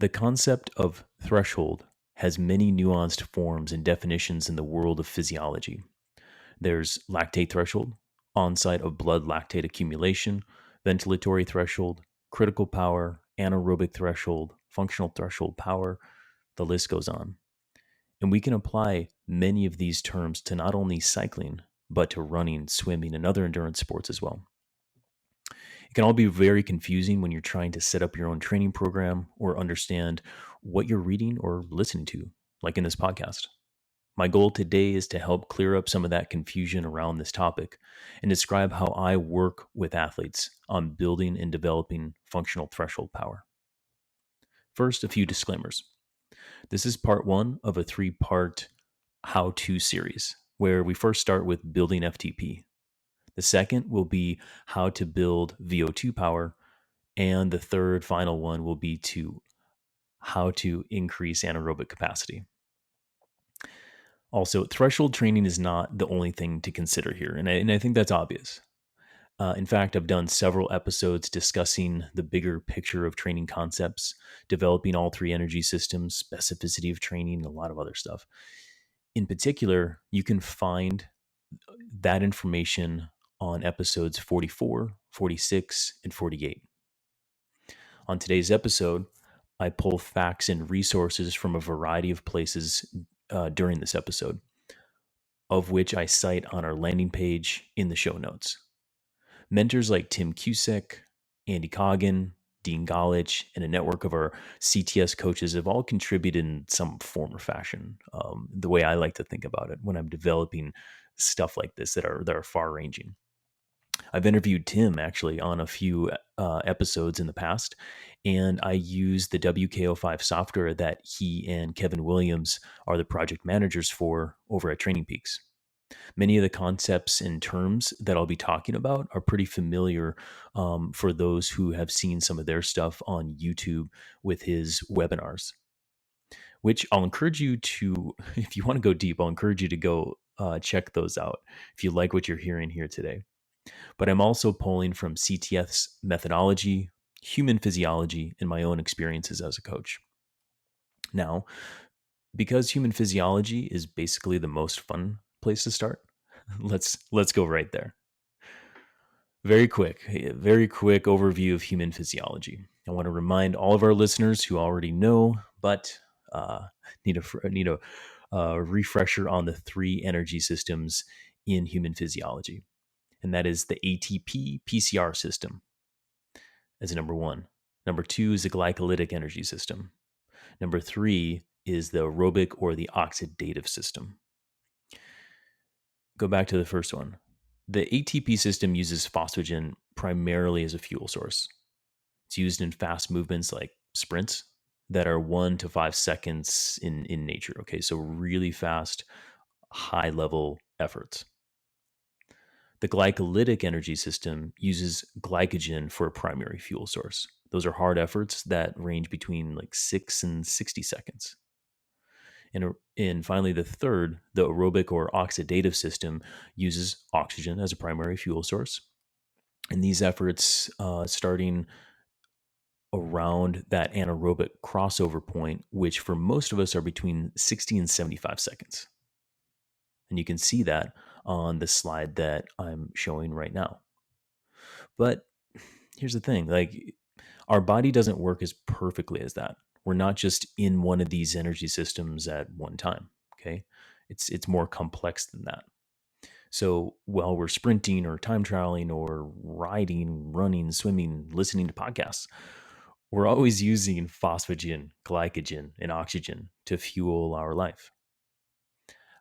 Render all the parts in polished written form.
The concept of threshold has many nuanced forms and definitions in the world of physiology. There's lactate threshold, onsite of blood lactate accumulation, ventilatory threshold, critical power, anaerobic threshold, functional threshold power, the list goes on. And we can apply many of these terms to not only cycling, but to running, swimming, and other endurance sports as well. It can all be very confusing when you're trying to set up your own training program or understand what you're reading or listening to, like in this podcast. My goal today is to help clear up some of that confusion around this topic and describe how I work with athletes on building and developing functional threshold power. First, a few disclaimers. This is part one of a 3-part how-to series where we first start with building FTP. The second will be how to build VO2 power. And the third final one will be to how to increase anaerobic capacity. Also, threshold training is not the only thing to consider here, and I think that's obvious. In fact, I've done several episodes discussing the bigger picture of training concepts, developing all 3 energy systems, specificity of training, and a lot of other stuff. In particular, you can find that information on episodes 44, 46, and 48. On today's episode, I pull facts and resources from a variety of places during this episode, of which I cite on our landing page in the show notes. Mentors like Tim Cusick, Andy Coggin, Dean Golich, and a network of our CTS coaches have all contributed in some form or fashion. The way I like to think about it when I'm developing stuff like this that are far-ranging. I've interviewed Tim actually on a few episodes in the past, and I use the WKO5 software that he and Kevin Williams are the project managers for over at Training Peaks. Many of the concepts and terms that I'll be talking about are pretty familiar for those who have seen some of their stuff on YouTube with his webinars, which I'll encourage you to, if you want to go deep, I'll encourage you to go check those out if you like what you're hearing here today. But I'm also pulling from CTS methodology, human physiology, and my own experiences as a coach. Now, because human physiology is basically the most fun place to start, let's go right there. Very quick overview of human physiology. I want to remind all of our listeners who already know, but need a refresher on the 3 energy systems in human physiology. And that is the ATP PCR system as number 1. Number 2 is the glycolytic energy system. Number 3 is the aerobic or the oxidative system. Go back to the first one. The ATP system uses phosphagen primarily as a fuel source. It's used in fast movements like sprints that are 1 to 5 seconds in nature. Okay, so really fast, high level efforts. The glycolytic energy system uses glycogen for a primary fuel source. Those are hard efforts that range between like 6 and 60 seconds. And finally, the third, the aerobic or oxidative system, uses oxygen as a primary fuel source. And these efforts, starting around that anaerobic crossover point, which for most of us are between 60 and 75 seconds. And you can see that on the slide that I'm showing right now. But here's the thing, like our body doesn't work as perfectly as that. We're not just in one of these energy systems at one time, okay? It's more complex than that. So while we're sprinting or time trialing or riding, running, swimming, listening to podcasts, we're always using phosphagen, glycogen, and oxygen to fuel our life.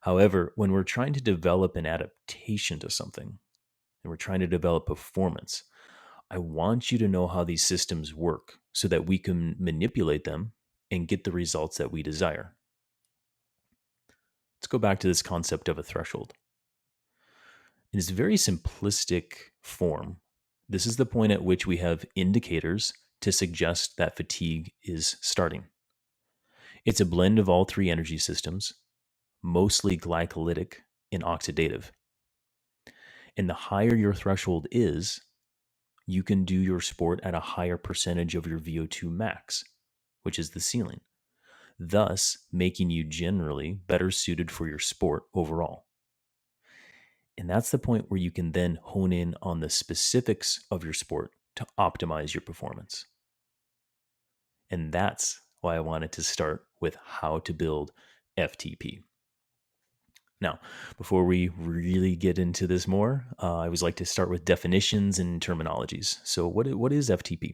However, when we're trying to develop an adaptation to something and we're trying to develop performance, I want you to know how these systems work so that we can manipulate them and get the results that we desire. Let's go back to this concept of a threshold. In its very simplistic form, this is the point at which we have indicators to suggest that fatigue is starting. It's a blend of all 3 energy systems, mostly glycolytic and oxidative. And the higher your threshold is, you can do your sport at a higher percentage of your VO2 max. which is the ceiling, thus making you generally better suited for your sport overall. And that's the point where you can then hone in on the specifics of your sport to optimize your performance. And that's why I wanted to start with how to build FTP. Now, before we really get into this more, I always like to start with definitions and terminologies. So, what is FTP?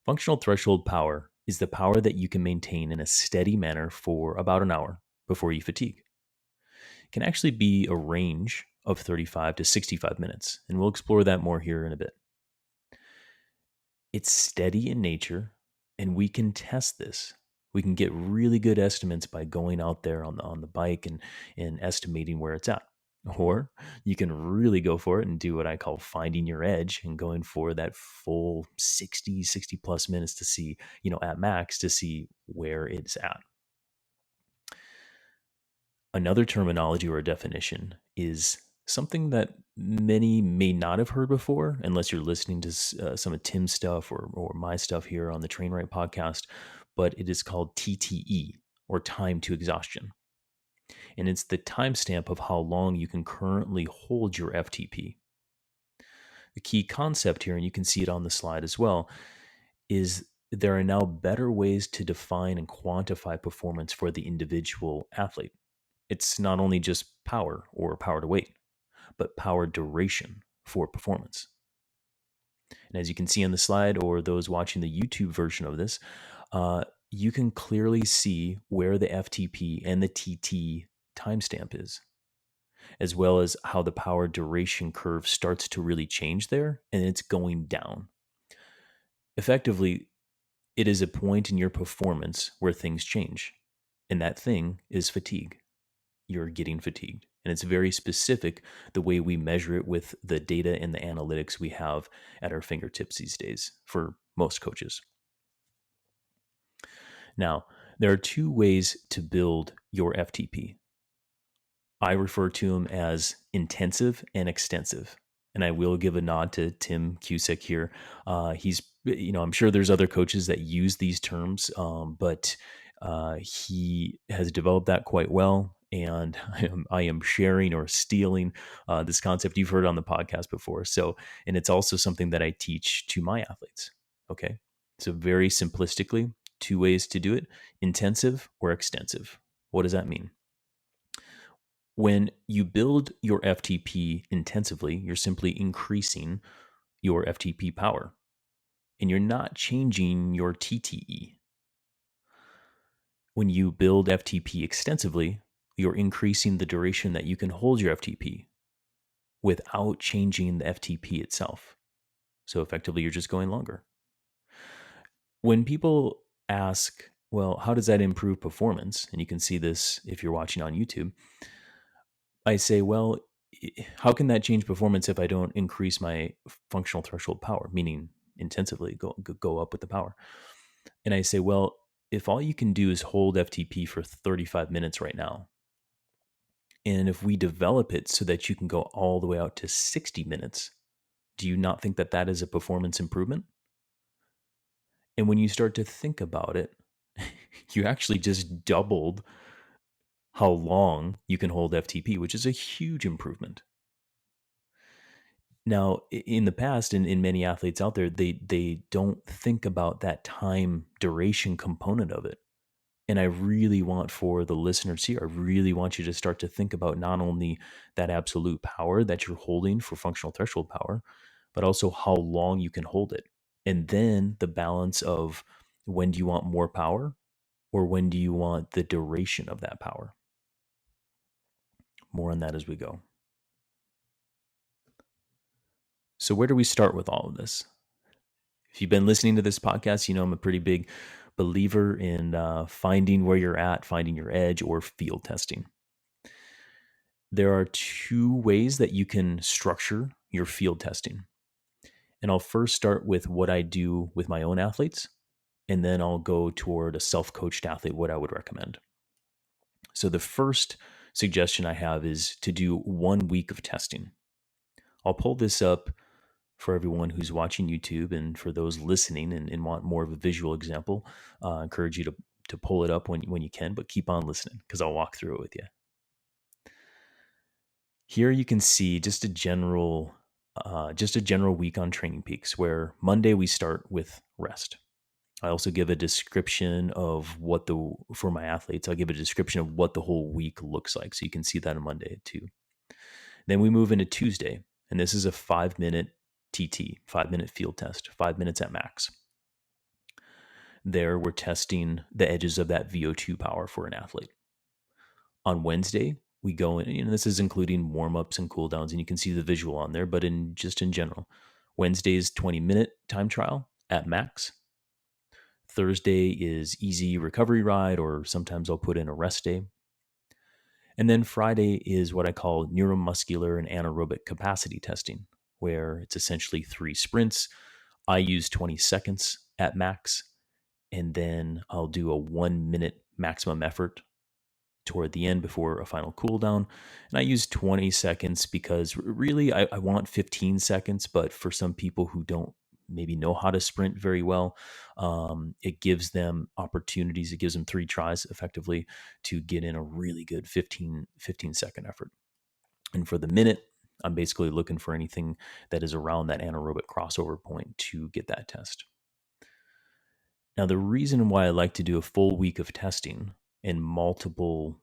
Functional threshold power is the power that you can maintain in a steady manner for about an hour before you fatigue. It can actually be a range of 35 to 65 minutes, and we'll explore that more here in a bit. It's steady in nature, and we can test this. We can get really good estimates by going out there on the bike and estimating where it's at. Or you can really go for it and do what I call finding your edge and going for that full 60 plus minutes to see, at max to see where it's at. Another terminology or a definition is something that many may not have heard before, unless you're listening to some of Tim's stuff or my stuff here on the Train Right podcast, but it is called TTE, or time to exhaustion. And it's the timestamp of how long you can currently hold your FTP. The key concept here, and you can see it on the slide as well, is there are now better ways to define and quantify performance for the individual athlete. It's not only just power or power to weight, but power duration for performance. And as you can see on the slide, or those watching the YouTube version of this, you can clearly see where the FTP and the TT timestamp is, as well as how the power duration curve starts to really change there, and it's going down. Effectively, it is a point in your performance where things change, and that thing is fatigue. You're getting fatigued. And it's very specific the way we measure it with the data and the analytics we have at our fingertips these days for most coaches. Now, there are two ways to build your FTP. I refer to them as intensive and extensive. And I will give a nod to Tim Cusick here. I'm sure there's other coaches that use these terms, but he has developed that quite well. And I am sharing or stealing this concept you've heard on the podcast before. So, and it's also something that I teach to my athletes. Okay. So, very simplistically, two ways to do it: intensive or extensive. What does that mean? When you build your FTP intensively, you're simply increasing your FTP power, and you're not changing your TTE. When you build FTP extensively, you're increasing the duration that you can hold your FTP without changing the FTP itself. So effectively, you're just going longer. When people ask, well, how does that improve performance? And you can see this if you're watching on YouTube. I say, well, how can that change performance if I don't increase my functional threshold power, meaning intensively go up with the power? And I say, well, if all you can do is hold FTP for 35 minutes right now, and if we develop it so that you can go all the way out to 60 minutes, do you not think that that is a performance improvement? And when you start to think about it, you actually just doubled how long you can hold FTP, which is a huge improvement. Now, in the past, in many athletes out there, they don't think about that time duration component of it. And I really want for the listeners here, I really want you to start to think about not only that absolute power that you're holding for functional threshold power, but also how long you can hold it. And then the balance of when do you want more power or when do you want the duration of that power? More on that as we go. So where do we start with all of this? If you've been listening to this podcast, you know I'm a pretty big believer in finding where you're at, finding your edge, or field testing. There are two ways that you can structure your field testing. And I'll first start with what I do with my own athletes, and then I'll go toward a self-coached athlete, what I would recommend. So the first suggestion I have is to do 1 week of testing. I'll pull this up for everyone who's watching YouTube, and for those listening and want more of a visual example, I encourage you to pull it up when you can, but keep on listening because I'll walk through it with you. Here you can see just a general week on Training Peaks, where Monday we start with rest. I also give a description of for my athletes, I'll give a description of what the whole week looks like. So you can see that on Monday too. Then we move into Tuesday, and this is a 5-minute TT, 5-minute field test, 5 minutes at max. There we're testing the edges of that VO2 power for an athlete. On Wednesday, we go in, and this is including warm-ups and cool downs, and you can see the visual on there, but in general, Wednesday's 20-minute time trial at max. Thursday is easy recovery ride, or sometimes I'll put in a rest day. And then Friday is what I call neuromuscular and anaerobic capacity testing, where it's essentially 3 sprints. I use 20 seconds at max, and then I'll do a 1-minute maximum effort toward the end before a final cool down. And I use 20 seconds because really I want 15 seconds, but for some people who don't maybe know how to sprint very well, it gives them opportunities. It gives them 3 tries effectively to get in a really good 15-second effort. And for the minute, I'm basically looking for anything that is around that anaerobic crossover point to get that test. Now, the reason why I like to do a full week of testing in multiple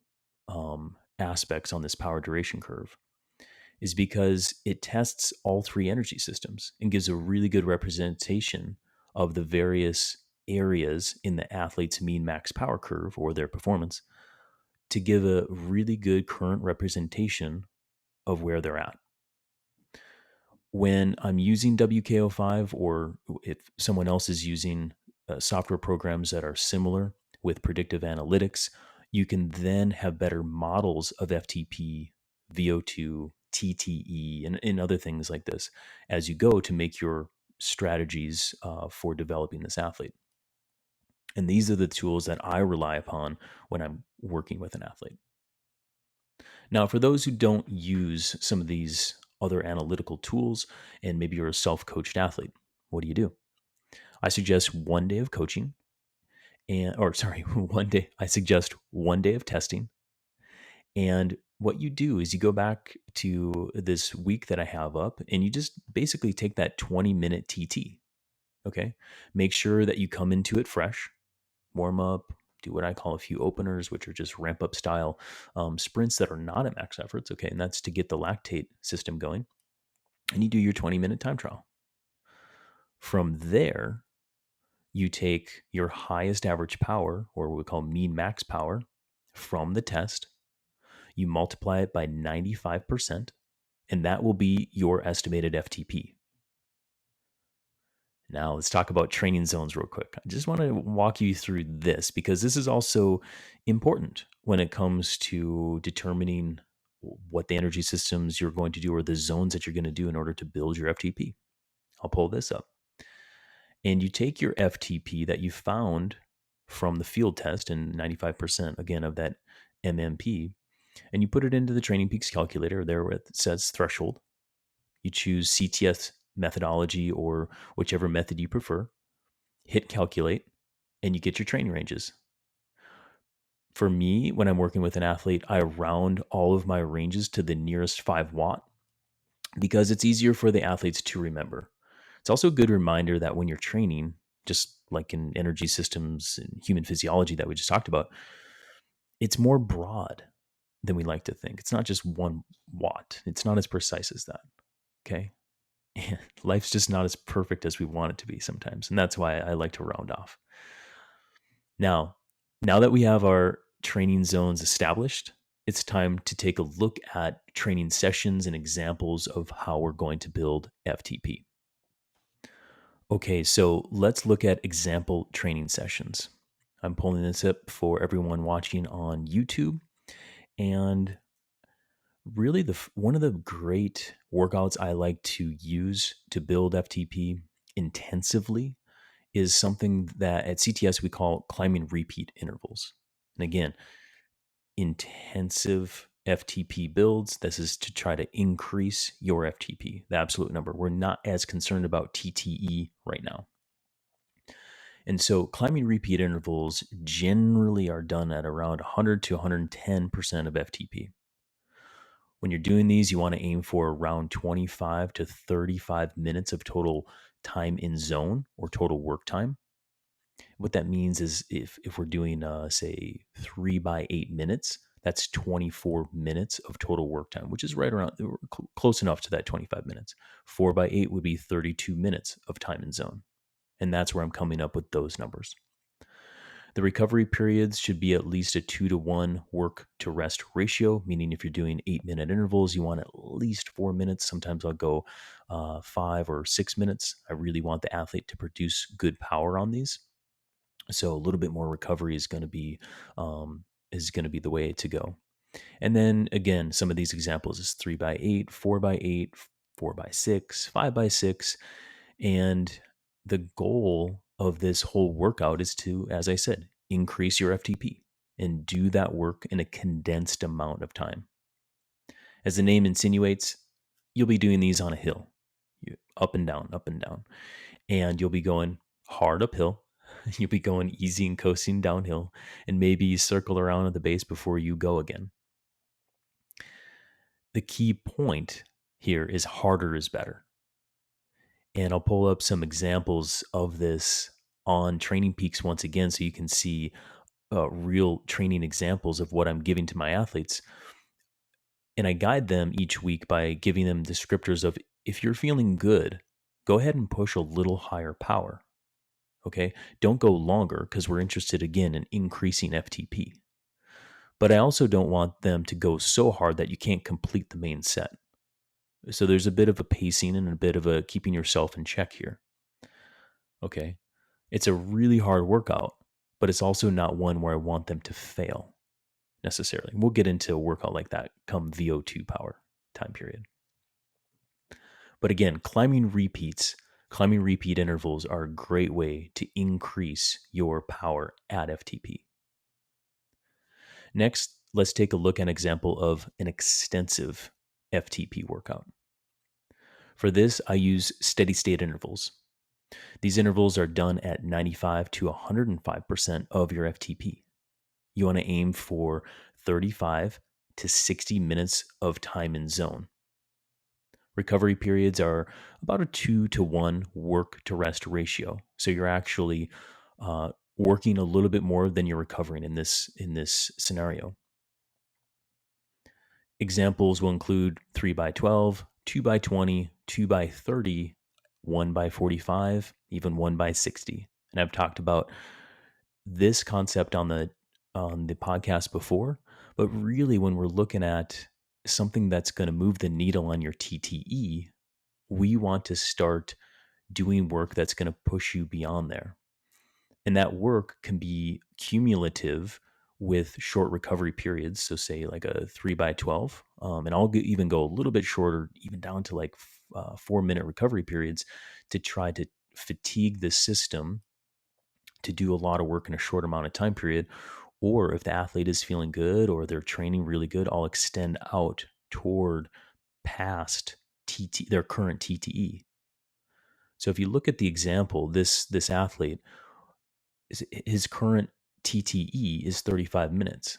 aspects on this power duration curve is because it tests all 3 energy systems and gives a really good representation of the various areas in the athlete's mean max power curve or their performance to give a really good current representation of where they're at. When I'm using WKO5, or if someone else is using software programs that are similar with predictive analytics, you can then have better models of FTP, VO2, TTE, and other things like this as you go to make your strategies for developing this athlete. And these are the tools that I rely upon when I'm working with an athlete. Now, for those who don't use some of these other analytical tools, and maybe you're a self-coached athlete, what do? I suggest 1 day of coaching, I suggest 1 day of testing. And what you do is you go back to this week that I have up, and you just basically take that 20-minute TT. Okay. Make sure that you come into it fresh, warm up, do what I call a few openers, which are just ramp up style sprints that are not at max efforts. Okay. And that's to get the lactate system going. And you do your 20-minute time trial. From there, you take your highest average power, or what we call mean max power, from the test. You multiply it by 95%, and that will be your estimated FTP. Now, let's talk about training zones real quick. I just want to walk you through this because this is also important when it comes to determining what the energy systems you're going to do or the zones that you're going to do in order to build your FTP. I'll pull this up. And you take your FTP that you found from the field test, and 95% again of that MMP, and you put it into the Training Peaks calculator there where it says threshold. You choose CTS methodology or whichever method you prefer, hit calculate, and you get your training ranges. For me, when I'm working with an athlete, I round all of my ranges to the nearest 5 watt because it's easier for the athletes to remember. It's also a good reminder that when you're training, just like in energy systems and human physiology that we just talked about, it's more broad than we like to think. It's not just 1 watt. It's not as precise as that. Okay. Life's just not as perfect as we want it to be sometimes. And that's why I like to round off. Now that we have our training zones established, it's time to take a look at training sessions and examples of how we're going to build FTP. Okay, so let's look at example training sessions. I'm pulling this up for everyone watching on YouTube. And really, one of the great workouts I like to use to build FTP intensively is something that at CTS we call climbing repeat intervals. And again, intensive FTP builds. This is to try to increase your FTP, the absolute number. We're not as concerned about TTE right now. And so climbing repeat intervals generally are done at around 100 to 110% of FTP. When you're doing these, you want to aim for around 25 to 35 minutes of total time in zone or total work time. What that means is if we're doing, say, 3 by 8 minutes, that's 24 minutes of total work time, which is right around close enough to that 25 minutes. 4 by 8 would be 32 minutes of time in zone. And that's where I'm coming up with those numbers. The recovery periods should be at least a 2-to-1 work to rest ratio, meaning if you're doing 8-minute intervals, you want at least 4 minutes. Sometimes I'll go 5 or 6 minutes. I really want the athlete to produce good power on these. So a little bit more recovery is going to be the way to go. And then again, some of these examples is 3 by 8, 4 by 8, 4 by 6, 5 by 6. And the goal of this whole workout is to, as I said, increase your FTP and do that work in a condensed amount of time. As the name insinuates, you'll be doing these on a hill, up and down, and you'll be going hard uphill. You'll be going easy and coasting downhill, and maybe you circle around at the base before you go again. The key point here is harder is better. And I'll pull up some examples of this on Training Peaks once again so you can see real training examples of what I'm giving to my athletes. And I guide them each week by giving them descriptors of, if you're feeling good, go ahead and push a little higher power. Okay? Don't go longer because we're interested again in increasing FTP. But I also don't want them to go so hard that you can't complete the main set. So there's a bit of a pacing and a bit of a keeping yourself in check here. Okay. It's a really hard workout, but it's also not one where I want them to fail necessarily. We'll get into a workout like that come VO2 power time period. But again, climbing repeat intervals are a great way to increase your power at FTP. Next, let's take a look at an example of an extensive FTP workout. For this, I use steady state intervals. These intervals are done at 95 to 105% of your FTP. You want to aim for 35 to 60 minutes of time in zone. Recovery periods are about a 2-to-1 work to rest ratio. So you're actually working a little bit more than you're recovering in this scenario. Examples will include 3 by 12, 2 by 20, 2 by 30, 1 by 45, even 1 by 60. And I've talked about this concept on the podcast before, but really when we're looking at something that's going to move the needle on your TTE, we want to start doing work that's going to push you beyond there. And that work can be cumulative with short recovery periods. So say like a 3 by 12, and I'll even go a little bit shorter, even down to like 4-minute recovery periods to try to fatigue the system to do a lot of work in a short amount of time period. Or if the athlete is feeling good or they're training really good, I'll extend out toward past their current TTE. So if you look at the example, this athlete, his current TTE is 35 minutes.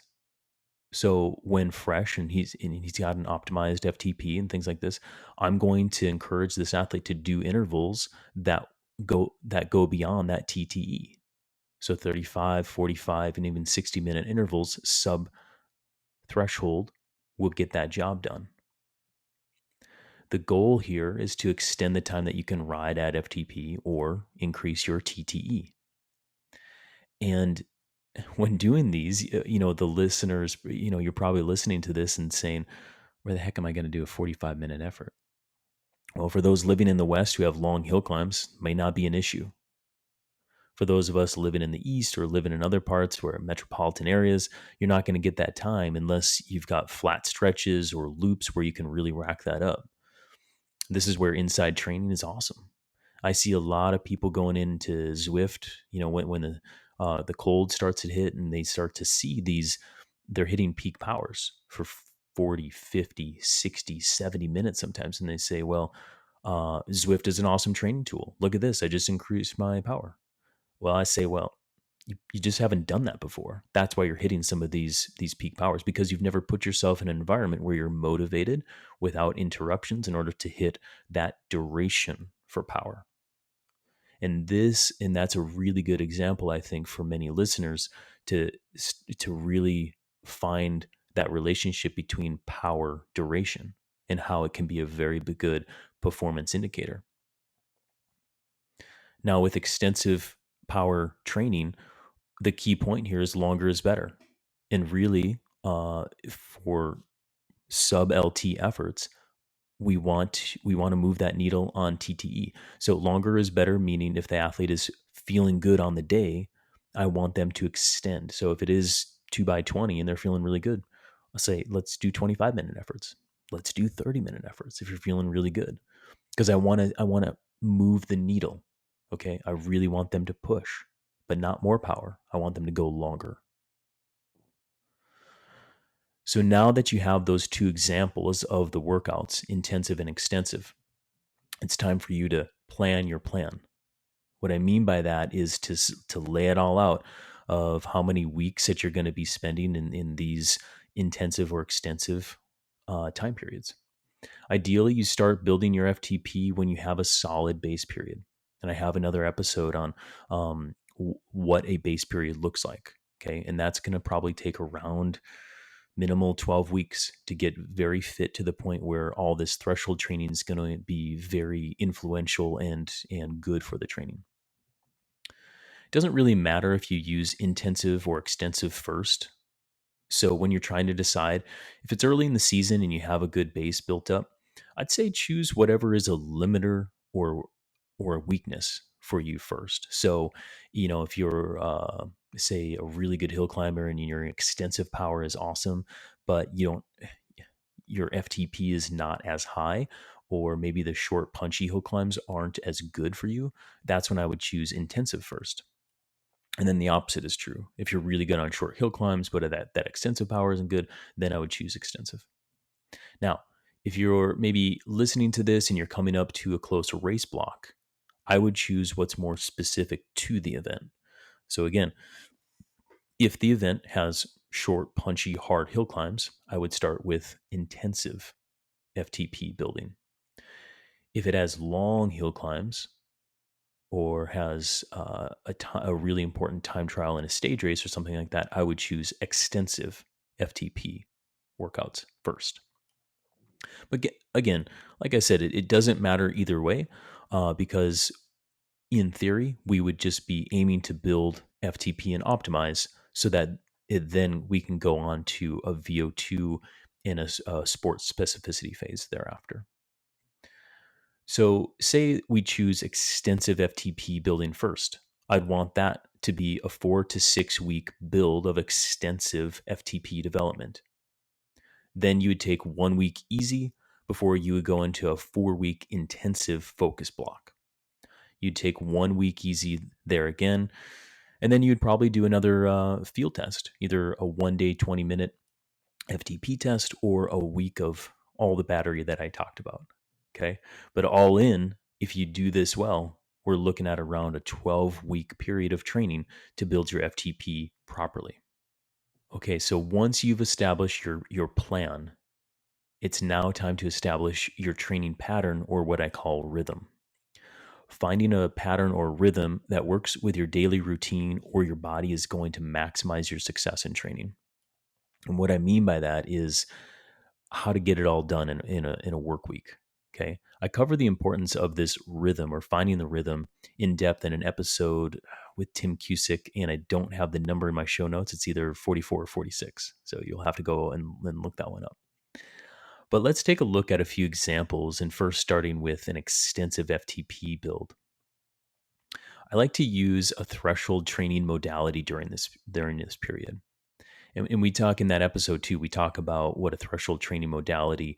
So when fresh and he's got an optimized FTP and things like this, I'm going to encourage this athlete to do intervals that go beyond that TTE. So 35, 45, and even 60-minute intervals sub threshold will get that job done. The goal here is to extend the time that you can ride at FTP or increase your TTE. And when doing these, the listeners, you're probably listening to this and saying, where the heck am I going to do a 45-minute effort? Well, for those living in the West who have long hill climbs, may not be an issue. For those of us living in the East or living in other parts where metropolitan areas, you're not going to get that time unless you've got flat stretches or loops where you can really rack that up. This is where inside training is awesome. I see a lot of people going into Zwift, when the cold starts to hit and they start to see they're hitting peak powers for 40, 50, 60, 70 minutes sometimes. And they say, well, Zwift is an awesome training tool. Look at this. I just increased my power. Well, I say, well, you just haven't done that before. That's why you're hitting some of these peak powers, because you've never put yourself in an environment where you're motivated without interruptions in order to hit that duration for power. And that's a really good example, I think, for many listeners to really find that relationship between power duration and how it can be a very good performance indicator. Now, with extensive power training, the key point here is longer is better. And really, for sub LT efforts, we want to move that needle on TTE. So longer is better, meaning if the athlete is feeling good on the day, I want them to extend. So if it is 2x20 and they're feeling really good, I'll say, let's do 25-minute efforts. Let's do 30-minute efforts if you're feeling really good, because I want to move the needle. Okay, I really want them to push, but not more power. I want them to go longer. So now that you have those two examples of the workouts, intensive and extensive, it's time for you to plan your plan. What I mean by that is to lay it all out of how many weeks that you're going to be spending in these intensive or extensive time periods. Ideally, you start building your FTP when you have a solid base period. And I have another episode on what a base period looks like. Okay. And that's going to probably take around minimal 12 weeks to get very fit to the point where all this threshold training is going to be very influential and good for the training. It doesn't really matter if you use intensive or extensive first. So when you're trying to decide, if it's early in the season and you have a good base built up, I'd say choose whatever is a limiter or a weakness for you first. So, if you're say a really good hill climber and your extensive power is awesome, but your FTP is not as high, or maybe the short punchy hill climbs aren't as good for you, that's when I would choose intensive first. And then the opposite is true. If you're really good on short hill climbs, but that extensive power isn't good, then I would choose extensive. Now, if you're maybe listening to this and you're coming up to a close race block, I would choose what's more specific to the event. So again, if the event has short, punchy, hard hill climbs, I would start with intensive FTP building. If it has long hill climbs or has a really important time trial in a stage race or something like that, I would choose extensive FTP workouts first. But again, like I said, it doesn't matter either way, because in theory, we would just be aiming to build FTP and optimize so that then we can go on to a VO2 in a sports specificity phase thereafter. So say we choose extensive FTP building first. I'd want that to be a 4 to 6 week build of extensive FTP development. Then you would take 1 week easy before you would go into a 4-week intensive focus block. You'd take 1 week easy there again, and then you'd probably do another field test, either a 1-day, 20-minute FTP test or a week of all the battery that I talked about. Okay. But all in, if you do this well, we're looking at around a 12-week period of training to build your FTP properly. Okay. So once you've established your plan, it's now time to establish your training pattern, or what I call rhythm. Finding a pattern or rhythm that works with your daily routine or your body is going to maximize your success in training. And what I mean by that is how to get it all done in a work week. Okay. I cover the importance of this rhythm, or finding the rhythm, in depth in an episode with Tim Cusick, and I don't have the number in my show notes. It's either 44 or 46. So you'll have to go and look that one up. But let's take a look at a few examples, and first starting with an extensive FTP build. I like to use a threshold training modality during this period. And we talk in that episode too, we talk about what a threshold training modality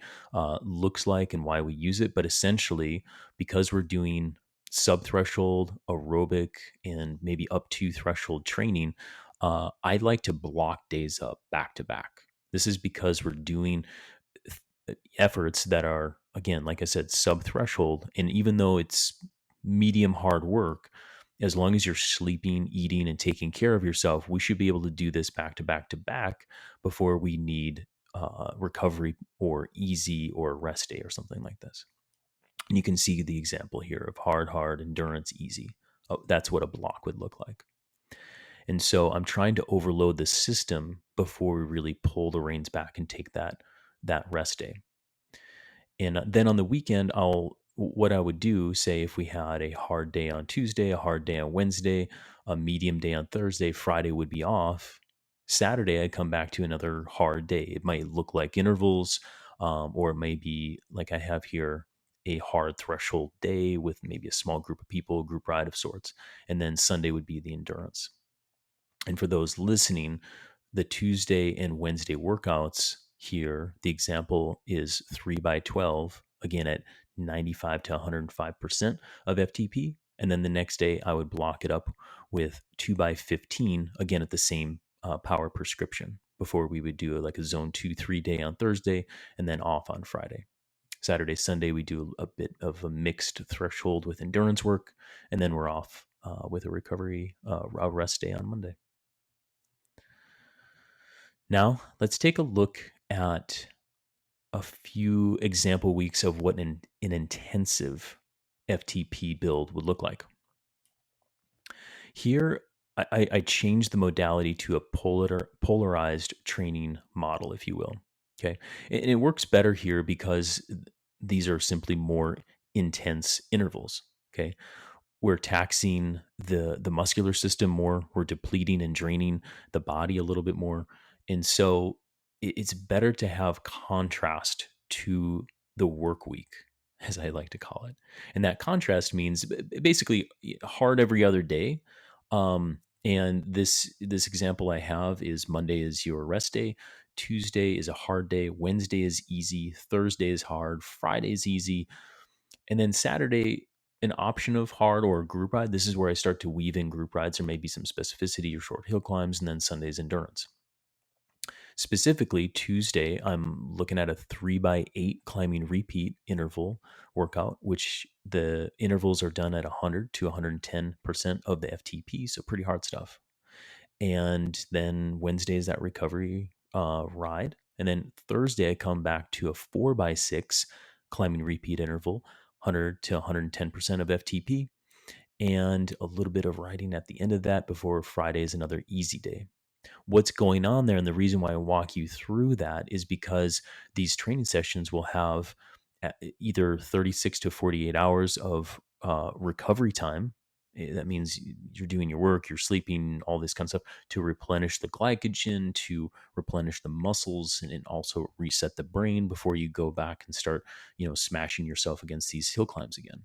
looks like and why we use it. But essentially, because we're doing sub-threshold, aerobic, and maybe up to threshold training, I'd like to block days up back to back. This is because we're doing efforts that are, again, like I said, sub threshold. And even though it's medium hard work, as long as you're sleeping, eating, and taking care of yourself, we should be able to do this back to back to back before we need recovery or easy or rest day or something like this. And you can see the example here of hard, endurance, easy. Oh, that's what a block would look like. And so I'm trying to overload the system before we really pull the reins back and take that rest day. And then on the weekend, what I would do, say if we had a hard day on Tuesday, a hard day on Wednesday, a medium day on Thursday, Friday would be off. Saturday, I'd come back to another hard day. It might look like intervals, or it may be like I have here, a hard threshold day with maybe a small group of people, group ride of sorts. And then Sunday would be the endurance. And for those listening, the Tuesday and Wednesday workouts here, the example is 3x12, again at 95 to 105% of FTP. And then the next day, I would block it up with 2x15, again at the same power prescription, before we would do like a zone 2-3 day on Thursday and then off on Friday. Saturday, Sunday, we do a bit of a mixed threshold with endurance work, and then we're off with a recovery, a rest day on Monday. Now, let's take a look at a few example weeks of what an intensive FTP build would look like. Here, I changed the modality to a polarized training model, if you will. Okay. And it works better here because these are simply more intense intervals. Okay. We're taxing the muscular system more. We're depleting and draining the body a little bit more. And so it's better to have contrast to the work week, as I like to call it. And that contrast means basically hard every other day. And this example I have is Monday is your rest day, Tuesday is a hard day, Wednesday is easy, Thursday is hard, Friday is easy, and then Saturday, an option of hard or group ride. This is where I start to weave in group rides or maybe some specificity or short hill climbs, and then Sunday's endurance. Specifically, Tuesday, I'm looking at a 3x8 climbing repeat interval workout, which the intervals are done at 100 to 110% of the FTP, so pretty hard stuff. And then Wednesday is that recovery ride. And then Thursday, I come back to a 4x6 climbing repeat interval, 100 to 110% of FTP, and a little bit of riding at the end of that before Friday is another easy day. What's going on there, and the reason why I walk you through that, is because these training sessions will have either 36 to 48 hours of recovery time. That means you're doing your work, you're sleeping, all this kind of stuff, to replenish the glycogen, to replenish the muscles, and also reset the brain before you go back and start, smashing yourself against these hill climbs again.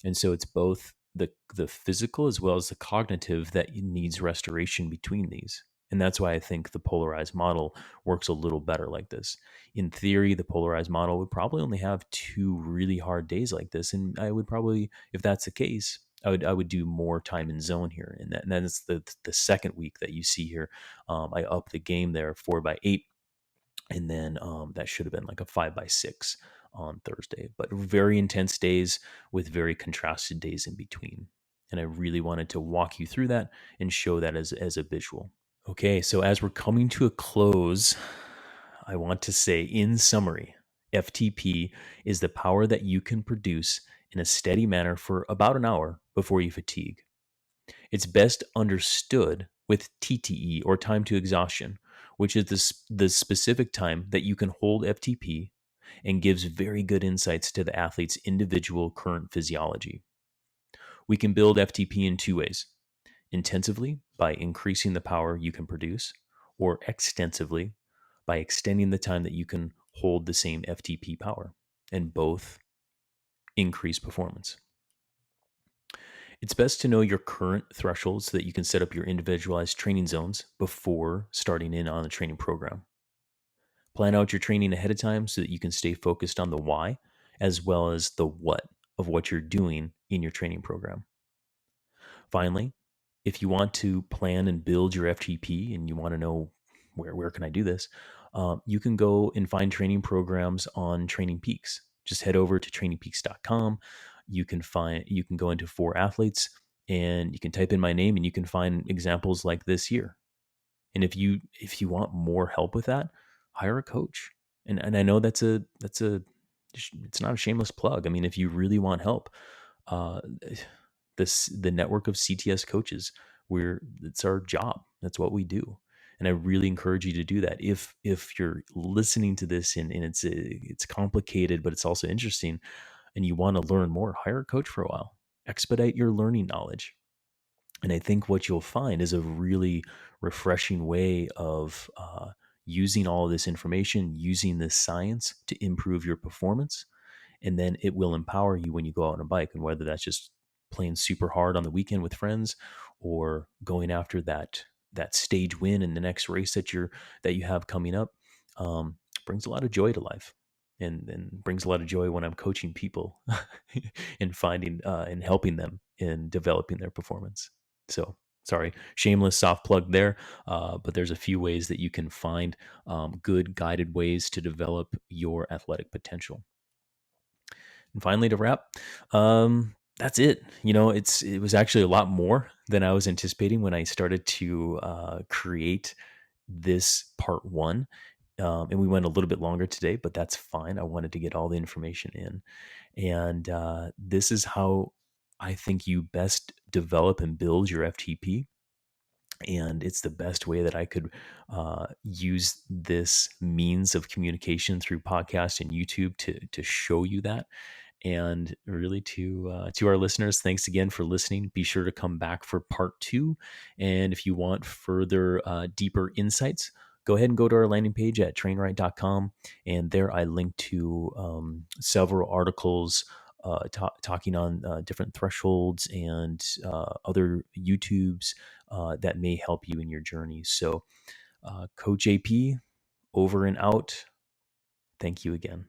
And so it's both the physical as well as the cognitive that needs restoration between these. And that's why I think the polarized model works a little better like this. In theory, the polarized model would probably only have 2 really hard days like this. And I would probably, if that's the case, I would do more time in zone here. And that's the second week that you see here. I up the game there 4x8. And then that should have been like a 5x6 on Thursday, but very intense days with very contrasted days in between. And I really wanted to walk you through that and show that as a visual. Okay, so as we're coming to a close, I want to say, in summary, FTP is the power that you can produce in a steady manner for about an hour before you fatigue. It's best understood with TTE, or time to exhaustion, which is the specific time that you can hold FTP, and gives very good insights to the athlete's individual current physiology. We can build FTP in 2 ways: intensively, by increasing the power you can produce, or extensively, by extending the time that you can hold the same FTP power, and both increase performance. It's best to know your current thresholds so that you can set up your individualized training zones before starting in on the training program. Plan out your training ahead of time so that you can stay focused on the why as well as the what of what you're doing in your training program. Finally, if you want to plan and build your FTP and you want to know where can I do this, You can go and find training programs on Training Peaks. Just head over to trainingpeaks.com. You can go into For Athletes and you can type in my name and you can find examples like this here. And if you want more help with that, hire a coach. And I know it's not a shameless plug. I mean, if you really want help, uh, the network of CTS coaches, it's our job. That's what we do. And I really encourage you to do that. If you're listening to this and it's complicated, but it's also interesting, and you want to learn more, hire a coach for a while. Expedite your learning knowledge. And I think what you'll find is a really refreshing way of using all of this information, using this science to improve your performance. And then it will empower you when you go out on a bike. And whether that's just playing super hard on the weekend with friends or going after that stage win in the next race that you have coming up, brings a lot of joy to life. And brings a lot of joy when I'm coaching people and finding and helping them in developing their performance. So, sorry, shameless soft plug there, but there's a few ways that you can find good guided ways to develop your athletic potential. And finally, to wrap, that's it. It was actually a lot more than I was anticipating when I started to create this part one. And we went a little bit longer today, but that's fine. I wanted to get all the information in. And this is how I think you best develop and build your FTP. And it's the best way that I could use this means of communication through podcast and YouTube to show you that. And really, to our listeners, thanks again for listening. Be sure to come back for part two. And if you want further deeper insights, go ahead and go to our landing page at trainright.com. And there I link to several articles talking on different thresholds and other YouTubes that may help you in your journey. So, Coach AP, over and out. Thank you again.